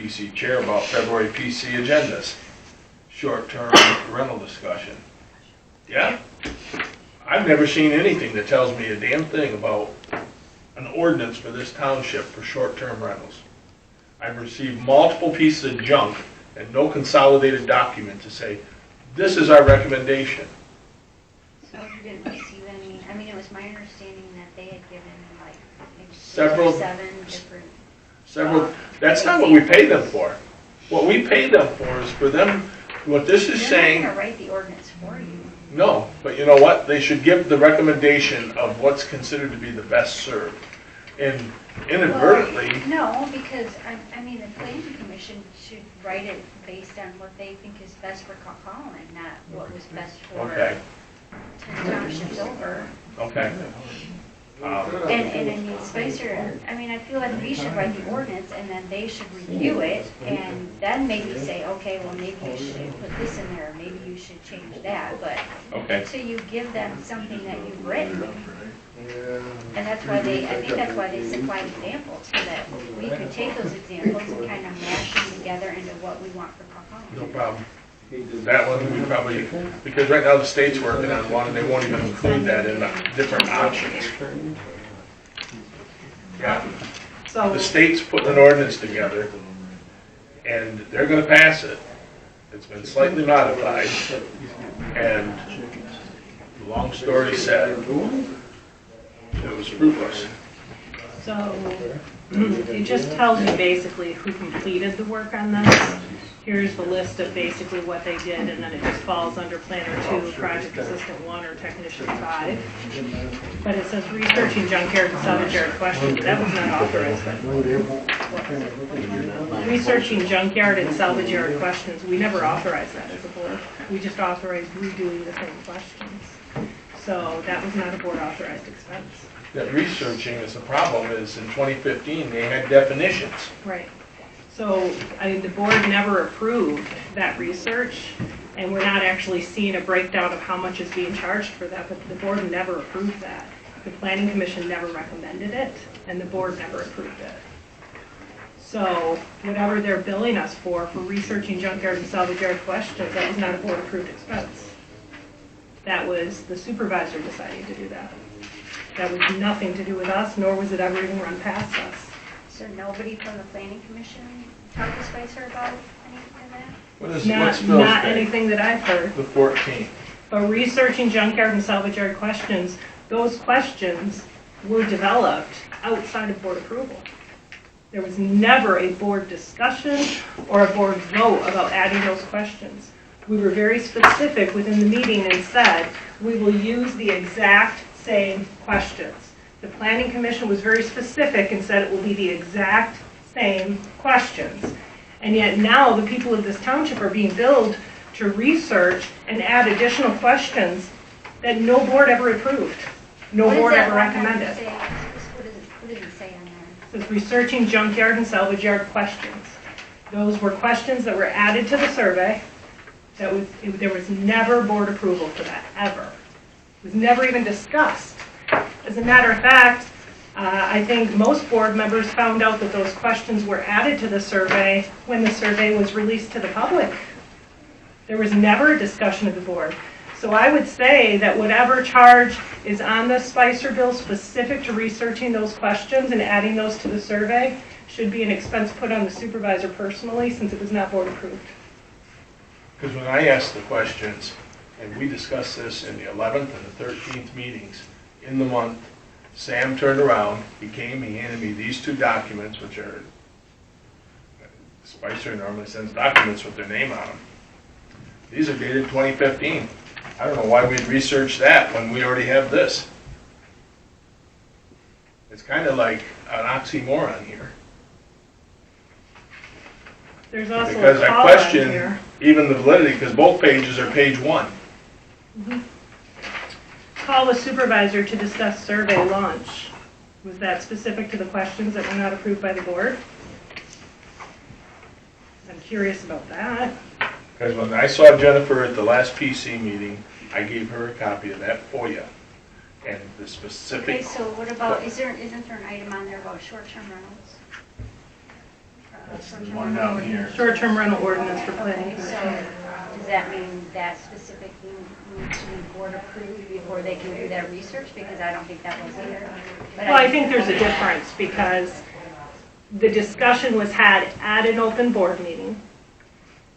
PC chair about February PC agendas. Short-term rental discussion. Yeah? I've never seen anything that tells me a damn thing about an ordinance for this township for short-term rentals. I've received multiple pieces of junk and no consolidated document to say, this is our recommendation. So you didn't receive any, I mean, it was my understanding that they had given like maybe Several- 7 different. That's not what we pay them for. What we pay them for is for them, what this is saying. They're not going to write the ordinance for you. No, but you know what? They should give the recommendation of what's considered to be the best served. And inadvertently, Well, no, because, I mean, the planning commission should write it based on what they think is best for Holland, not what was best for okay, 10 townships over. okay. And I mean, Spicer, I mean, I feel like we should write the ordinance and then they should review it and then maybe say, okay, well, maybe you should put this in there, maybe you should change that, but Okay. until you give them something that you've written. And that's why I think that's why they supply examples, so that we could take those examples and kind of mash them together into what we want for No Holland. problem. That one we probably, because right now the state's working on one and they won't even include that in the different options. Yeah. So, The state's putting an ordinance together and they're gonna pass it. It's been slightly modified and long story said, it was fruitless. so it just tells you basically who completed the work on this. Here's the list of basically what they did, and then it just falls under Planner 2, Project Assistant 1, or Technician 5. But it says researching junkyard and salvage yard questions. That was not authorized by the board. Researching junkyard and salvage yard questions, we never authorized that as a board. We just authorized redoing the same questions. So that was not a board authorized expense. That researching is the problem is in 2015, they had definitions. Right. So, I mean, the board never approved that research, and we're not actually seeing a breakdown of how much is being charged for that, but the board never approved that. The planning commission never recommended it, and the board never approved it. So, whatever they're billing us for researching junkyard and salvage yard questions, that was not a board approved expense. That was the supervisor deciding to do that. That was nothing to do with us, nor was it ever even run past us. So nobody from the planning commission talked to Spicer about anything of that? What's Not Phil's date? anything that I've heard. The 14th. But researching junkyard and salvage yard questions, those questions were developed outside of board approval. There was never a board discussion or a board vote about adding those questions. We were very specific within the meeting and said, we will use the exact same questions. The planning commission was very specific and said it will be the exact same questions. And yet now the people of this township are being billed to research and add additional questions that no board ever approved. No What does board that ever one recommended. say? What did it say on there? It says researching junkyard and salvage yard questions. Those were questions that were added to the survey. There was never board approval for that, ever. It was never even discussed. As a matter of fact, I think most board members found out that those questions were added to the survey when the survey was released to the public. There was never a discussion of the board. So I would say that whatever charge is on the Spicer bill specific to researching those questions and adding those to the survey should be an expense put on the supervisor personally, since it was not board approved. Because when I asked the questions, and we discussed this in the 11th and the 13th meetings, in the month, Sam turned around, he handed me these two documents, which are, Spicer normally sends documents with their name on them. These are dated 2015. I don't know why we'd research that when we already have this. It's kind of like an oxymoron here. There's also Because a I call on question here. even the validity, because both pages are page 1. Call the supervisor to discuss survey launch. Was that specific to the questions that were not approved by the board? I'm curious about that. Because when I saw Jennifer at the last PC meeting, I gave her a copy of that FOIA. And the specific. Okay, so what about, isn't there an item on there about short-term rentals? That's the one down here. Short-term rental ordinance for planning So, commission. does that mean that specific thing needs to be board approved before they can do that research? Because I don't think that was here. But Well, I think there's a difference because the discussion was had at an open board meeting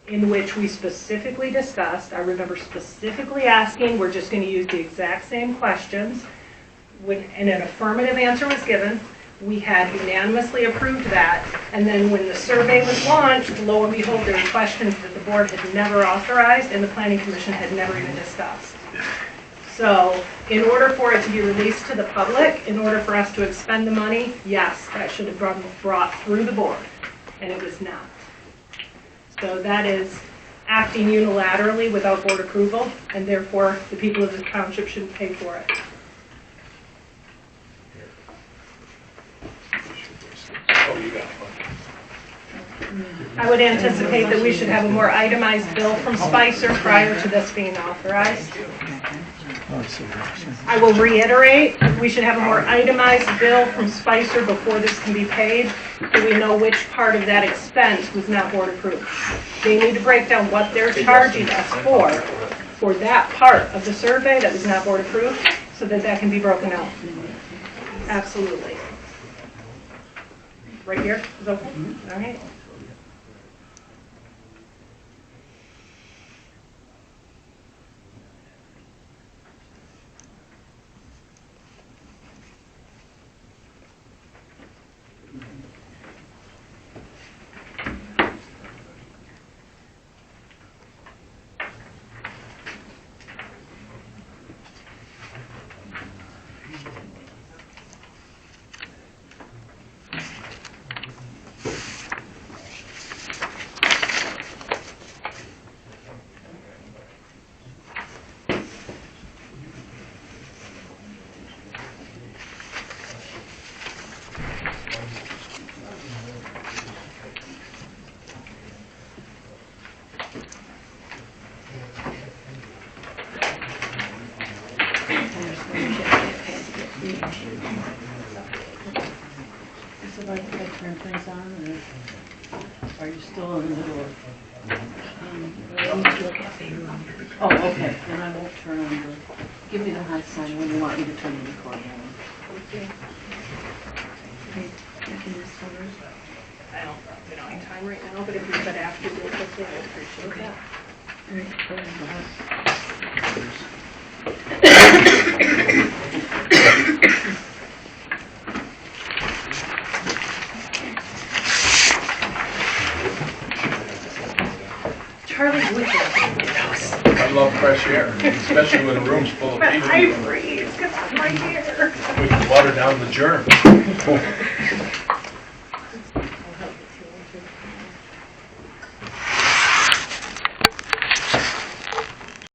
in which we specifically discussed, I remember specifically asking, we're just going to use the exact same questions, and an affirmative answer was given. We had unanimously approved that, and then when the survey was launched, lo and behold, there were questions that the board had never authorized and the planning commission had never even discussed. So, in order for it to be released to the public, in order for us to expend the money, yes, that should have been brought through the board, and it was not. So that is acting unilaterally without board approval, and therefore the people of the township shouldn't pay for it. Oh, you got it. I would anticipate that we should have a more itemized bill from Spicer prior to this being authorized. I will reiterate, we should have a more itemized bill from Spicer before this can be paid, so we know which part of that expense was not board approved. They need to break down what they're charging us for that part of the survey that was not board approved, so that that can be broken out. Absolutely. Right here is open? All right. Is it like if I turn things on, or are you still in the middle of? Oh, okay, then I won't turn on the, give me the high sign when you want me to turn the recording on. Okay. I don't have time right now, but if we could after real quickly, I'd appreciate that. Charlie's with us. I love fresh air, especially when a room's full of But people. I freeze because I'm right here. We can water down the germs.